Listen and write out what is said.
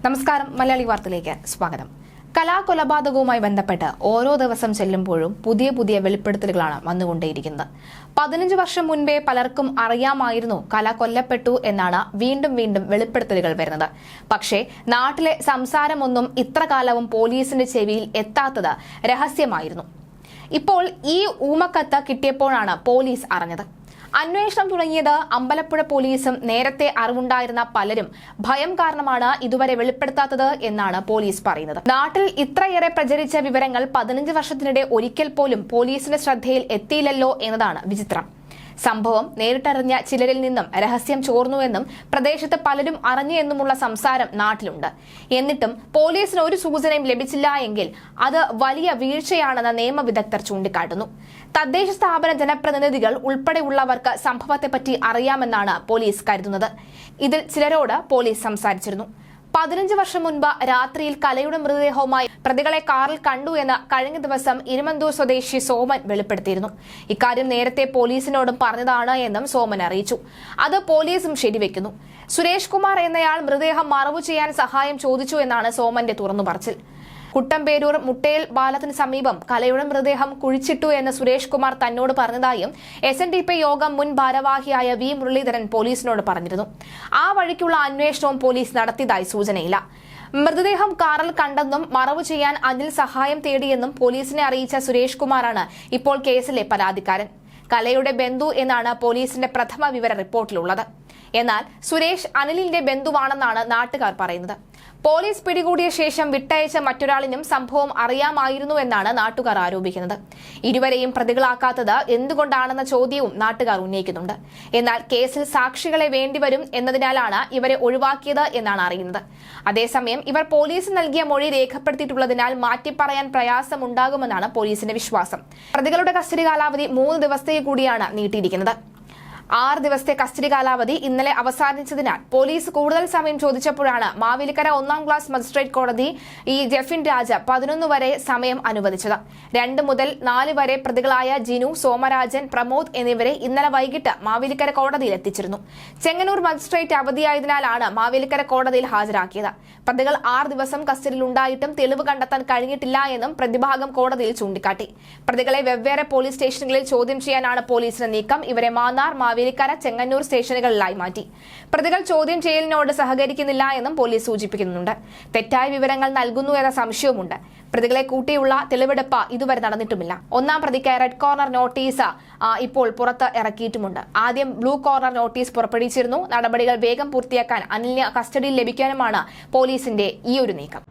നമസ്കാരം, മലയാളി വാർത്തയിലേക്ക് സ്വാഗതം. കലാകൊലപാതകവുമായി ബന്ധപ്പെട്ട് ഓരോ ദിവസം ചെല്ലുമ്പോഴും പുതിയ വെളിപ്പെടുത്തലുകളാണ് വന്നുകൊണ്ടേയിരിക്കുന്നത്. 15 വർഷം മുൻപേ പലർക്കും അറിയാമായിരുന്നു കല കൊല്ലപ്പെട്ടു എന്നാണ് വീണ്ടും വെളിപ്പെടുത്തലുകൾ വരുന്നത്. പക്ഷേ നാട്ടിലെ സംസാരമൊന്നും ഇത്ര കാലവും പോലീസിന്റെ ചെവിയിൽ എത്താത്തത് രഹസ്യമായിരുന്നു. ഇപ്പോൾ ഈ ഊമക്കത്ത് കിട്ടിയപ്പോഴാണ് പോലീസ് അറിഞ്ഞത്. അന്വേഷണം തുടങ്ങിയത് അമ്പലപ്പുഴ പോലീസും നേരത്തെ അറിവുണ്ടായിരുന്ന പലരും ഭയം കാരണമാണ് ഇതുവരെ വെളിപ്പെടുത്താത്തത് എന്നാണ് പോലീസ് പറയുന്നത്. നാട്ടിൽ ഇത്രയേറെ പ്രചരിച്ച വിവരങ്ങൾ 15 വർഷത്തിനിടെ ഒരിക്കൽ പോലും പോലീസിന്റെ ശ്രദ്ധയിൽ എത്തിയില്ലല്ലോ എന്നതാണ് വിചിത്രം. സംഭവം നേരിട്ടറിഞ്ഞ ചിലരിൽ നിന്നും രഹസ്യം ചോർന്നുവെന്നും പ്രദേശത്ത് പലരും അറിഞ്ഞു എന്നുമുള്ള സംസാരം നാട്ടിലുണ്ട്. എന്നിട്ടും പോലീസിന് ഒരു സൂചനയും ലഭിച്ചില്ല എങ്കിൽ അത് വലിയ വീഴ്ചയാണെന്ന് നിയമവിദഗ്ധർ ചൂണ്ടിക്കാട്ടുന്നു. തദ്ദേശ സ്ഥാപന ജനപ്രതിനിധികൾ ഉൾപ്പെടെയുള്ളവർക്ക് സംഭവത്തെപ്പറ്റി അറിയാമെന്നാണ് പോലീസ് കരുതുന്നത്. ഇതിൽ ചിലരോട് പോലീസ് സംസാരിച്ചിരുന്നു. 15 വർഷം മുൻപ് രാത്രിയിൽ കലയുടെ മൃതദേഹവുമായി പ്രതികളെ കാറിൽ കണ്ടു എന്ന് കഴിഞ്ഞ ദിവസം ഇരുമന്തൂർ സ്വദേശി സോമൻ വെളിപ്പെടുത്തിയിരുന്നു. ഇക്കാര്യം നേരത്തെ പോലീസിനോടും പറഞ്ഞതാണ് എന്നും സോമൻ അറിയിച്ചു. അത് പോലീസും ശരിവെക്കുന്നു. സുരേഷ് കുമാർ എന്നയാൾ മൃതദേഹം മറവു ചെയ്യാൻ സഹായം ചോദിച്ചു എന്നാണ് സോമന്റെ തുറന്നു പറച്ചിൽ. കുട്ടമ്പേരൂർ മുട്ടേൽ പാലത്തിന് സമീപം കലയുടെ മൃതദേഹം കുഴിച്ചിട്ടു എന്ന് സുരേഷ് കുമാർ തന്നോട് പറഞ്ഞതായും SNDP യോഗം മുൻ ഭാരവാഹിയായ വി മുരളീധരൻ പോലീസിനോട് പറഞ്ഞിരുന്നു. ആ വഴിക്കുള്ള അന്വേഷണവും പോലീസ് നടത്തിയതായി സൂചനയില്ല. മൃതദേഹം കാറിൽ കണ്ടെന്നും മറവു ചെയ്യാൻ അനിൽ സഹായം തേടിയെന്നും പോലീസിനെ അറിയിച്ച സുരേഷ് കുമാറാണ് ഇപ്പോൾ കേസിലെ പരാതിക്കാരൻ. കലയുടെ ബന്ധു എന്നാണ് പോലീസിന്റെ പ്രഥമ വിവര റിപ്പോർട്ടിലുള്ളത്. എന്നാൽ സുരേഷ് അനിലിന്റെ ബന്ധുവാണെന്നാണ് നാട്ടുകാർ പറയുന്നത്. പോലീസ് പിടികൂടിയ ശേഷം വിട്ടയച്ച മറ്റൊരാളിനും സംഭവം അറിയാമായിരുന്നുവെന്നാണ് നാട്ടുകാർ ആരോപിക്കുന്നത്. ഇരുവരെയും പ്രതികളാക്കാത്തത് എന്തുകൊണ്ടാണെന്ന ചോദ്യവും നാട്ടുകാർ ഉന്നയിക്കുന്നുണ്ട്. എന്നാൽ കേസിൽ സാക്ഷികളെ വേണ്ടിവരും എന്നതിനാലാണ് ഇവരെ ഒഴിവാക്കിയത് എന്നാണ് അറിയുന്നത്. അതേസമയം ഇവർ പോലീസ് നൽകിയ മൊഴി രേഖപ്പെടുത്തിയിട്ടുള്ളതിനാൽ മാറ്റിപ്പറയാൻ പ്രയാസമുണ്ടാകുമെന്നാണ് പോലീസിന്റെ വിശ്വാസം. പ്രതികളുടെ കസ്റ്റഡി കാലാവധി 3 ദിവസത്തേക്ക് കൂടിയാണ് നീട്ടിയിരിക്കുന്നത്. 6 ദിവസത്തെ കസ്റ്റഡി കാലാവധി ഇന്നലെ അവസാനിച്ചതിനാൽ പോലീസ് കൂടുതൽ സമയം ചോദിച്ചപ്പോഴാണ് മാവേലിക്കര 1ാം ക്ലാസ് മജിസ്ട്രേറ്റ് കോടതി ജെഫിൻ രാജ 11 വരെ സമയം അനുവദിച്ചത്. 2 മുതൽ 4 വരെ പ്രതികളായ ജിനു, സോമരാജൻ, പ്രമോദ് എന്നിവരെ ഇന്നലെ വൈകിട്ട് മാവേലിക്കര കോടതിയിൽ എത്തിച്ചിരുന്നു. ചെങ്ങന്നൂർ മജിസ്ട്രേറ്റ് അവധിയായതിനാലാണ് മാവേലിക്കര കോടതിയിൽ ഹാജരാക്കിയത്. പ്രതികൾ 6 ദിവസം കസ്റ്റഡിയിലുണ്ടായിട്ടും തെളിവ് കണ്ടെത്താൻ കഴിഞ്ഞിട്ടില്ല എന്നും പ്രതിഭാഗം കോടതിയിൽ ചൂണ്ടിക്കാട്ടി. പ്രതികളെ വെവ്വേറെ പോലീസ് സ്റ്റേഷനുകളിൽ ചോദ്യം ചെയ്യാനാണ് പോലീസിന്റെ നീക്കം. ഇവരെ മാന്നാർ, മാവേലിക്കര, ചെങ്ങന്നൂർ സ്റ്റേഷനുകളിലായി മാറ്റി. പ്രതികൾ ചോദ്യം ചെയ്യലിനോട് സഹകരിക്കുന്നില്ല എന്നും പോലീസ് സൂചിപ്പിക്കുന്നുണ്ട്. തെറ്റായ വിവരങ്ങൾ നൽകുന്നു എന്ന സംശയവുമുണ്ട്. പ്രതികളെ കൂട്ടിയുള്ള തെളിവെടുപ്പ് ഇതുവരെ നടന്നിട്ടുമില്ല. 1ാം പ്രതിക്ക് റെഡ് കോർണർ നോട്ടീസ് ഇപ്പോൾ പുറത്ത് ഇറക്കിയിട്ടുമുണ്ട്. ആദ്യം ബ്ലൂ കോർണർ നോട്ടീസ് പുറപ്പെടുവിച്ചിരുന്നു. നടപടികൾ വേഗം പൂർത്തിയാക്കാൻ അനിലിന് കസ്റ്റഡിയിൽ ലഭിക്കാനുമാണ് പോലീസിന്റെ ഈ ഒരു നീക്കം.